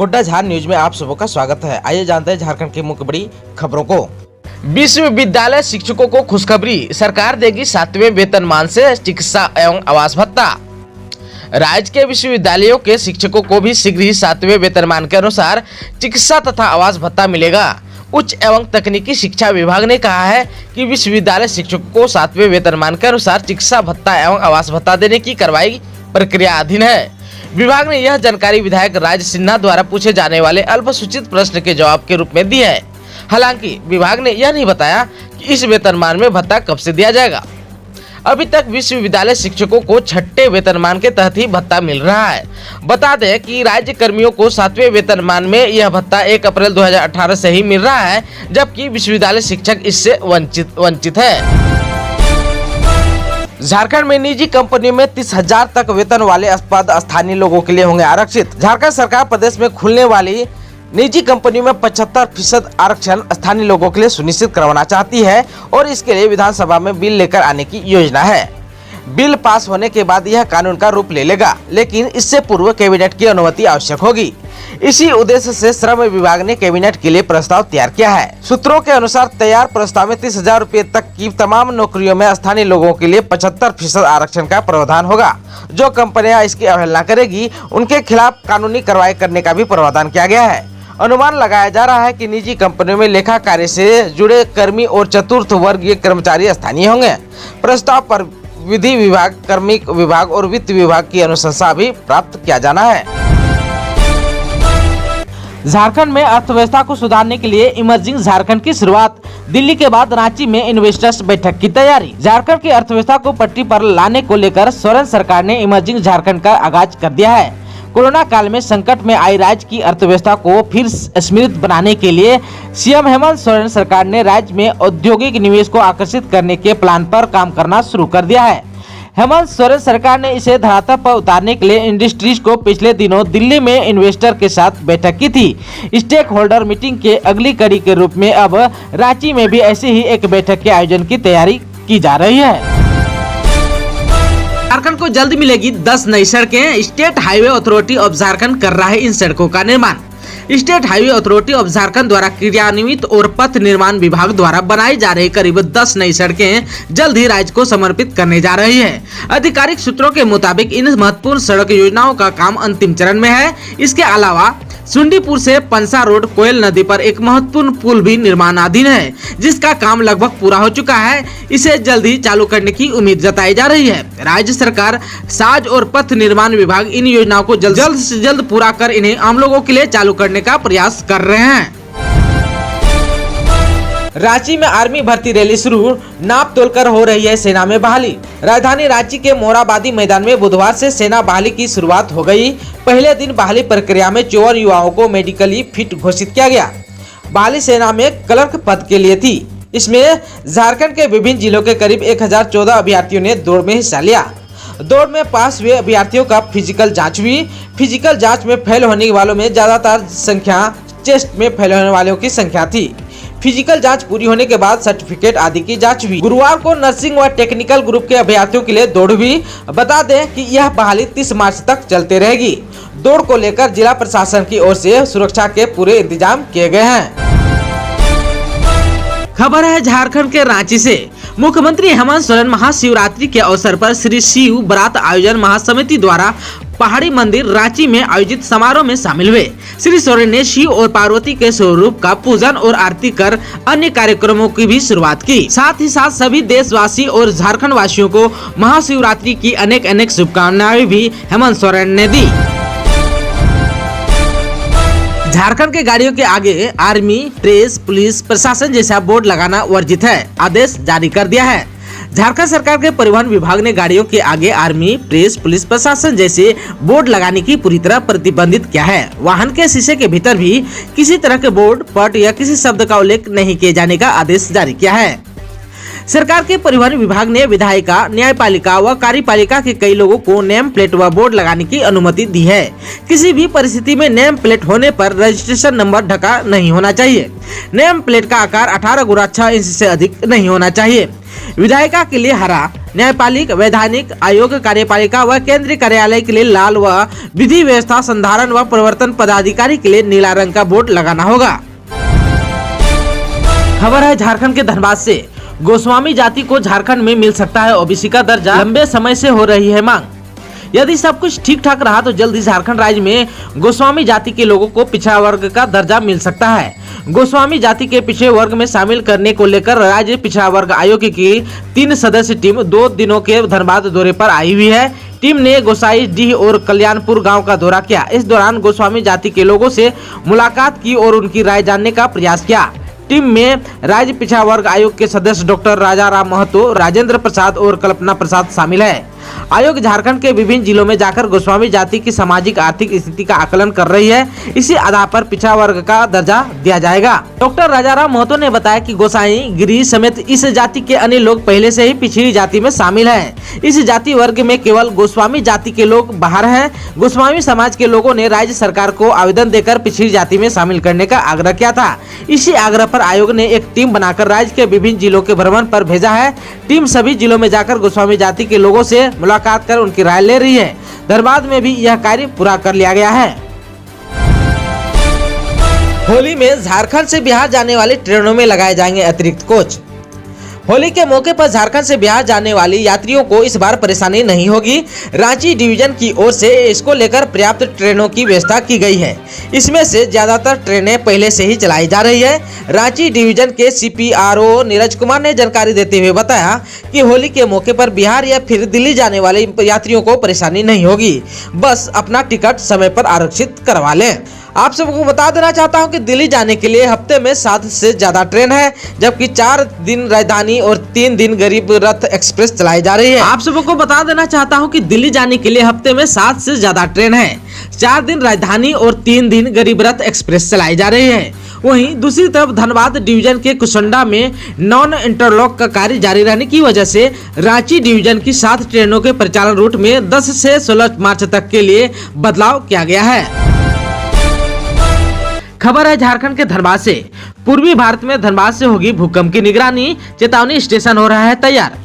गोड्डा झार न्यूज में आप सबों का स्वागत है। आइए जानते हैं झारखंड की मुख्य बड़ी खबरों को। विश्वविद्यालय शिक्षकों को खुशखबरी, सरकार देगी 7वें वेतनमान से चिकित्सा एवं आवास भत्ता। राज्य के विश्वविद्यालयों के शिक्षकों को भी शीघ्र ही 7वें वेतनमान के अनुसार चिकित्सा तथा आवास भत्ता मिलेगा। उच्च एवं तकनीकी शिक्षा विभाग ने कहा है कि विश्वविद्यालय शिक्षकों को 7वें वेतनमान के अनुसार चिकित्सा भत्ता एवं आवास भत्ता देने की कार्रवाई प्रक्रिया अधीन है। विभाग ने यह जानकारी विधायक राज सिन्हा द्वारा पूछे जाने वाले अल्पसूचित प्रश्न के जवाब के रूप में दी है। हालांकि विभाग ने यह नहीं बताया कि इस वेतनमान में भत्ता कब से दिया जाएगा। अभी तक विश्वविद्यालय शिक्षकों को 6ठे वेतनमान के तहत ही भत्ता मिल रहा है। बता दें कि राज्य कर्मियों को 7वें वेतनमान में यह भत्ता 1 अप्रैल 2018 से ही मिल रहा है, जबकि विश्वविद्यालय शिक्षक इससे वंचित है। झारखंड में निजी कंपनियों में 30,000 तक वेतन वाले पद स्थानीय लोगों के लिए होंगे आरक्षित। झारखंड सरकार प्रदेश में खुलने वाली निजी कंपनियों में 75% आरक्षण स्थानीय लोगों के लिए सुनिश्चित करवाना चाहती है और इसके लिए विधानसभा में बिल लेकर आने की योजना है। बिल पास होने के बाद यह कानून का रूप ले लेगा, लेकिन इससे पूर्व कैबिनेट की अनुमति आवश्यक होगी। इसी उद्देश्य से श्रम विभाग ने कैबिनेट के लिए प्रस्ताव तैयार किया है। सूत्रों के अनुसार तैयार प्रस्ताव में 30,000 रुपए तक की तमाम नौकरियों में स्थानीय लोगों के लिए 75% आरक्षण का प्रावधान होगा। जो कंपनियां इसकी अवहेलना करेगी उनके खिलाफ कानूनी कार्रवाई करने का भी प्रावधान किया गया है। अनुमान लगाया जा रहा है कि निजी कंपनियों में लेखा कार्य से जुड़े कर्मी और चतुर्थ वर्गीय कर्मचारी स्थानीय होंगे। प्रस्ताव पर विधि विभाग, कार्मिक विभाग और वित्त विभाग की अनुशंसा भी प्राप्त किया जाना है। झारखंड में अर्थव्यवस्था को सुधारने के लिए इमर्जिंग झारखंड की शुरुआत। दिल्ली के बाद रांची में इन्वेस्टर्स बैठक की तैयारी। झारखंड की अर्थव्यवस्था को पटरी पर लाने को लेकर सोरेन सरकार ने इमर्जिंग झारखंड का आगाज कर दिया है। कोरोना काल में संकट में आई राज्य की अर्थव्यवस्था को फिर स्मृत बनाने के लिए सीएम हेमंत सोरेन सरकार ने राज्य में औद्योगिक निवेश को आकर्षित करने के प्लान पर काम करना शुरू कर दिया है। हेमंत सोरेन सरकार ने इसे धरातल पर उतारने के लिए इंडस्ट्रीज को पिछले दिनों दिल्ली में इन्वेस्टर के साथ बैठक की थी। स्टेक होल्डर मीटिंग के अगली कड़ी के रूप में अब रांची में भी ऐसी ही एक बैठक के आयोजन की तैयारी की जा रही है। झारखंड को जल्द मिलेगी 10 नई सड़कें। State highway authority of Jharkhand कर रहा है इन सड़कों का निर्माण। State highway authority of Jharkhand द्वारा क्रियान्वित और पथ निर्माण विभाग द्वारा बनाई जा रही करीब 10 नई सड़कें जल्द ही राज्य को समर्पित करने जा रही है। आधिकारिक सूत्रों के मुताबिक इन महत्वपूर्ण सड़क योजनाओं का काम अंतिम चरण में है। इसके अलावा सुंडीपुर से पंसा रोड कोयल नदी पर एक महत्वपूर्ण पुल भी निर्माणाधीन है, जिसका काम लगभग पूरा हो चुका है। इसे जल्द ही चालू करने की उम्मीद जताई जा रही है। राज्य सरकार, साज और पथ निर्माण विभाग इन योजनाओं को जल्द से जल्द पूरा कर इन्हें आम लोगों के लिए चालू करने का प्रयास कर रहे हैं। रांची में आर्मी भर्ती रैली शुरू, नाप तोलकर हो रही है सेना में बहाली। राजधानी रांची के मोराबादी मैदान में बुधवार से सेना बहाली की शुरुआत हो गई। पहले दिन बहाली प्रक्रिया में 54 युवाओं को मेडिकली फिट घोषित किया गया। बहाली सेना में क्लर्क पद के लिए थी। इसमें झारखंड के विभिन्न जिलों के करीब 1014 अभ्यर्थियों ने दौड़ में हिस्सा लिया। दौड़ में पास हुए अभ्यर्थियों का फिजिकल जाँच हुई। फिजिकल जाँच में फेल होने वालों में ज्यादातर संख्या चेस्ट में फेल होने वालों की संख्या थी। फिजिकल जांच पूरी होने के बाद सर्टिफिकेट आदि की जांच हुई। गुरुवार को नर्सिंग व टेक्निकल ग्रुप के अभ्यर्थियों के लिए दौड़ हुई। बता दें कि यह बहाली 30 मार्च तक चलते रहेगी। दौड़ को लेकर जिला प्रशासन की ओर से सुरक्षा के पूरे इंतजाम किए गए हैं। खबर है झारखंड के रांची से। मुख्यमंत्री हेमंत सोरेन महाशिवरात्रि के अवसर पर श्री शिव बरात आयोजन महासमिति द्वारा पहाड़ी मंदिर रांची में आयोजित समारोह में शामिल हुए। श्री सोरेन ने शिव और पार्वती के स्वरूप का पूजन और आरती कर अन्य कार्यक्रमों की भी शुरुआत की। साथ ही साथ सभी देशवासी और झारखंड वासियों को महाशिवरात्रि की अनेक शुभकामनाएं भी हेमंत सोरेन ने दी। झारखंड के गाड़ियों के आगे आर्मी, प्रेस, पुलिस प्रशासन जैसा बोर्ड लगाना वर्जित है, आदेश जारी कर दिया है। झारखंड सरकार के परिवहन विभाग ने गाड़ियों के आगे आर्मी, प्रेस, पुलिस प्रशासन जैसे बोर्ड लगाने की पूरी तरह प्रतिबंधित किया है। वाहन के शीशे के भीतर भी किसी तरह के बोर्ड, पट या किसी शब्द का उल्लेख नहीं किए जाने का आदेश जारी किया है। सरकार के परिवहन विभाग ने विधायिका, न्यायपालिका व कार्यपालिका के कई लोगों को नेम प्लेट व बोर्ड लगाने की अनुमति दी है। किसी भी परिस्थिति में नेम प्लेट होने पर रजिस्ट्रेशन नंबर ढका नहीं होना चाहिए। नेम प्लेट का आकार 18 गुणा 6 इंच से अधिक नहीं होना चाहिए। विधायिका के लिए हरा, न्यायपालिक, वैधानिक आयोग, कार्यपालिका व केंद्रीय कार्यालय के लिए लाल व विधि व्यवस्था संधारण व प्रवर्तन पदाधिकारी के लिए नीला रंग का बोर्ड लगाना होगा। खबर है झारखंड के धनबाद से। गोस्वामी जाति को झारखंड में मिल सकता है ओबीसी का दर्जा, लंबे समय से हो रही है मांग। यदि सब कुछ ठीक ठाक रहा तो जल्द ही झारखंड राज्य में गोस्वामी जाति के लोगों को पिछड़ा वर्ग का दर्जा मिल सकता है। गोस्वामी जाति के पिछड़े वर्ग में शामिल करने को लेकर राज्य पिछड़ा वर्ग आयोग की 3 सदस्यीय टीम 2 दिनों के धनबाद दौरे पर आई हुई है। टीम ने गोसाईडीह और कल्याणपुर गांव का दौरा किया। इस दौरान गोस्वामी जाति के लोगों से मुलाकात की और उनकी राय जानने का प्रयास किया। टीम में राज्य पिछड़ा वर्ग आयोग के सदस्य डॉक्टर राजाराम महतो, राजेंद्र प्रसाद और कल्पना प्रसाद शामिल है। आयोग झारखंड के विभिन्न जिलों में जाकर गोस्वामी जाति की सामाजिक आर्थिक स्थिति का आकलन कर रही है। इसी आधार पर पिछड़ा वर्ग का दर्जा दिया जाएगा। डॉक्टर राजाराम महतो ने बताया कि गोसाई, गिरी समेत इस जाति के अन्य लोग पहले से ही पिछड़ी जाति में शामिल हैं। इस जाति वर्ग में केवल गोस्वामी जाति के लोग बाहर हैं। गोस्वामी समाज के लोगों ने राज्य सरकार को आवेदन देकर पिछड़ी जाति में शामिल करने का आग्रह किया था। इसी आग्रह पर आयोग ने एक टीम बनाकर राज्य के विभिन्न जिलों के भ्रमण पर भेजा है। टीम सभी जिलों में जाकर गोस्वामी जाति के लोगों से मुलाकात कर उनकी राय ले रही है। धनबाद में भी यह कार्य पूरा कर लिया गया है। होली में झारखंड से बिहार जाने वाली ट्रेनों में लगाए जाएंगे अतिरिक्त कोच। होली के मौके पर झारखंड से बिहार जाने वाली यात्रियों को इस बार परेशानी नहीं होगी। रांची डिवीजन की ओर से इसको लेकर पर्याप्त ट्रेनों की व्यवस्था की गई है। इसमें से ज्यादातर ट्रेनें पहले से ही चलाई जा रही है। रांची डिवीजन के CPRO नीरज कुमार ने जानकारी देते हुए बताया कि होली के मौके पर बिहार या फिर दिल्ली जाने वाले यात्रियों को परेशानी नहीं होगी। बस अपना टिकट समय पर आरक्षित करवा लें। आप सबको बता देना चाहता हूं कि दिल्ली जाने के लिए हफ्ते में 7 से ज्यादा ट्रेन है, जबकि 4 दिन राजधानी और 3 दिन गरीब रथ एक्सप्रेस चलाई जा रही है। आप सबको बता देना चाहता हूं कि दिल्ली जाने के लिए हफ्ते में 7 से ज्यादा ट्रेन है, 4 दिन राजधानी और 3 दिन गरीब रथ एक्सप्रेस चलाई जा रही है। वहीं दूसरी तरफ धनबाद डिवीजन के कुसुंडा में नॉन इंटरलॉक का कार्य जारी रहने की वजह से रांची डिवीजन की 7 ट्रेनों के परिचालन रूट में 10 से 16 मार्च तक के लिए बदलाव किया गया है। खबर है झारखंड के धनबाद से। पूर्वी भारत में धनबाद से होगी भूकंप की निगरानी, चेतावनी स्टेशन हो रहा है तैयार।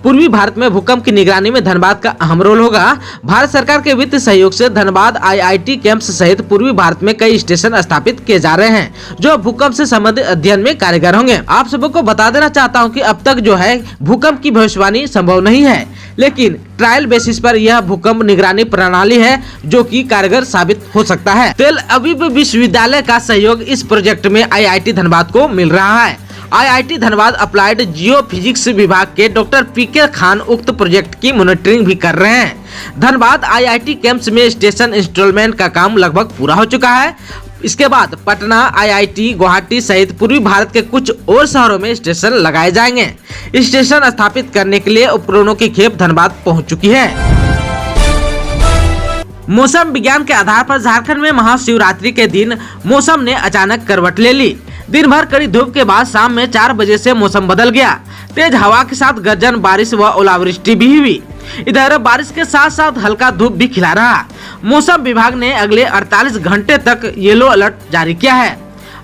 पूर्वी भारत में भूकंप की निगरानी में धनबाद का अहम रोल होगा। भारत सरकार के वित्त सहयोग से धनबाद IIT कैंप्स सहित पूर्वी भारत में कई स्टेशन स्थापित किए जा रहे हैं, जो भूकंप से संबंधित अध्ययन में कारगर होंगे। आप सबको बता देना चाहता हूं कि अब तक जो है भूकंप की भविष्यवाणी संभव नहीं है, लेकिन ट्रायल बेसिस पर यह भूकंप निगरानी प्रणाली है जो कि कारगर साबित हो सकता है। तेल अवीव विश्वविद्यालय का सहयोग इस प्रोजेक्ट में IIT धनबाद को मिल रहा है। IIT धनबाद अप्लाइड जियोफिजिक्स विभाग के डॉक्टर PK खान उक्त प्रोजेक्ट की मॉनिटरिंग भी कर रहे हैं। धनबाद IIT कैंप्स में स्टेशन इंस्टॉलमेंट का काम लगभग पूरा हो चुका है। इसके बाद पटना, IIT गुवाहाटी सहित पूर्वी भारत के कुछ और शहरों में स्टेशन लगाए जाएंगे। स्टेशन स्थापित करने के लिए उपकरणों की खेप धनबाद पहुंच चुकी है। मौसम विज्ञान के आधार पर झारखंड में महाशिवरात्रि के दिन मौसम ने अचानक करवट ले ली। दिन भर कड़ी धूप के बाद शाम में 4 बजे से मौसम बदल गया। तेज हवा के साथ गर्जन, बारिश व ओलावृष्टि भी हुई। इधर बारिश के साथ साथ हल्का धूप भी खिला रहा। मौसम विभाग ने अगले 48 घंटे तक येलो अलर्ट जारी किया है।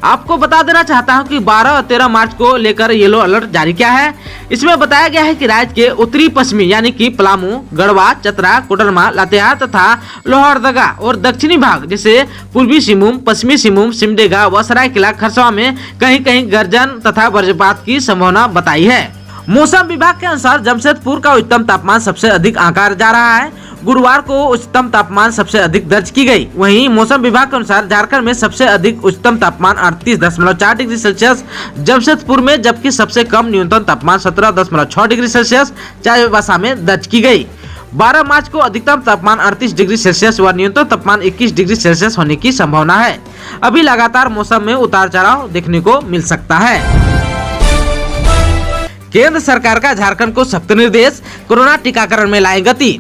आपको बता देना चाहता हूं कि 12 और 13 मार्च को लेकर येलो अलर्ट जारी किया है। इसमें बताया गया है कि राज्य के उत्तरी पश्चिमी यानी कि पलामू, गढ़वा, चतरा, कोडरमा, लातेहार तथा लोहरदगा और दक्षिणी भाग जैसे पूर्वी सिंहभूम, पश्चिमी सिंहभूम, सिमडेगा व सरायकेला खरसावां में कहीं कहीं गर्जन तथा वज्रपात की संभावना बताई है। मौसम विभाग के अनुसार जमशेदपुर का उच्चतम तापमान सबसे अधिक आंका जा रहा है। गुरुवार को उच्चतम तापमान सबसे अधिक दर्ज की गई। वहीं मौसम विभाग के अनुसार झारखंड में सबसे अधिक उच्चतम तापमान 38.4 डिग्री सेल्सियस जमशेदपुर में, जबकि सबसे कम न्यूनतम तापमान 17.6 डिग्री सेल्सियस चाईबासा में दर्ज की गई। 12 मार्च को अधिकतम तापमान 38 डिग्री सेल्सियस व न्यूनतम तापमान 21 डिग्री सेल्सियस होने की संभावना है। अभी लगातार मौसम में उतार चढ़ाव देखने को मिल सकता है। केंद्र सरकार का झारखंड को सख्त निर्देश, कोरोना टीकाकरण में लाए गति।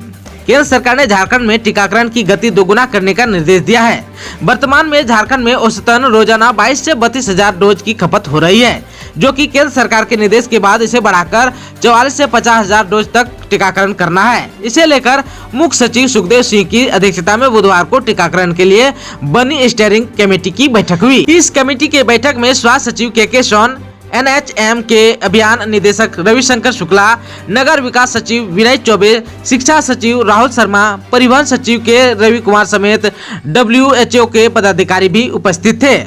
केंद्र सरकार ने झारखंड में टीकाकरण की गति दोगुना करने का निर्देश दिया है। वर्तमान में झारखंड में औसतन रोजाना 22 से 32 हजार डोज की खपत हो रही है, जो कि केंद्र सरकार के निर्देश के बाद इसे बढ़ाकर 44 से 50 हजार डोज तक टीकाकरण करना है। इसे लेकर मुख्य सचिव सुखदेव सिंह की अध्यक्षता में बुधवार को टीकाकरण के लिए बनी स्टीयरिंग कमेटी की बैठक हुई। इस कमेटी के बैठक में स्वास्थ्य सचिव KK सोन, NHM के अभियान निदेशक रविशंकर शुक्ला, नगर विकास सचिव विनय चौबे, शिक्षा सचिव राहुल शर्मा, परिवहन सचिव के रवि कुमार समेत WHO के पदाधिकारी भी उपस्थित थे।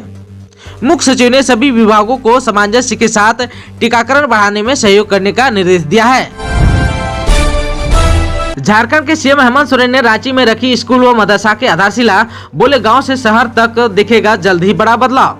मुख्य सचिव ने सभी विभागों को सामंजस्य के साथ टीकाकरण बढ़ाने में सहयोग करने का निर्देश दिया है। झारखंड के सीएम हेमंत सोरेन ने रांची में रखी स्कूल व मदरसा की आधारशिला, बोले गांव से शहर तक दिखेगा जल्द ही बड़ा बदलाव।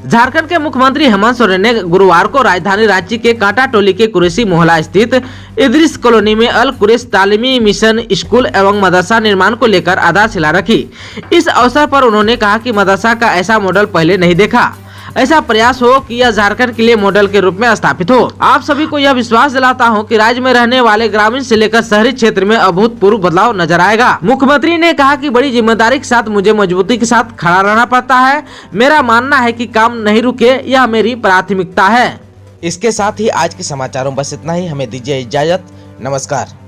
झारखंड के मुख्यमंत्री हेमंत सोरेन ने गुरुवार को राजधानी रांची के कांटा टोली के कुरैशी मोहल्ला स्थित इदरिस कॉलोनी में अल कुरैश तालीमी मिशन स्कूल एवं मदरसा निर्माण को लेकर आधारशिला रखी। इस अवसर पर उन्होंने कहा कि मदरसा का ऐसा मॉडल पहले नहीं देखा, ऐसा प्रयास हो कि यह झारखंड के लिए मॉडल के रूप में स्थापित हो। आप सभी को यह विश्वास दिलाता हूं कि राज्य में रहने वाले ग्रामीण से लेकर शहरी क्षेत्र में अभूतपूर्व बदलाव नजर आएगा। मुख्यमंत्री ने कहा कि बड़ी जिम्मेदारी के साथ मुझे मजबूती के साथ खड़ा रहना पड़ता है। मेरा मानना है कि काम नहीं रुके, यह मेरी प्राथमिकता है। इसके साथ ही आज के समाचारों बस इतना ही। हमें दीजिए इजाजत। नमस्कार।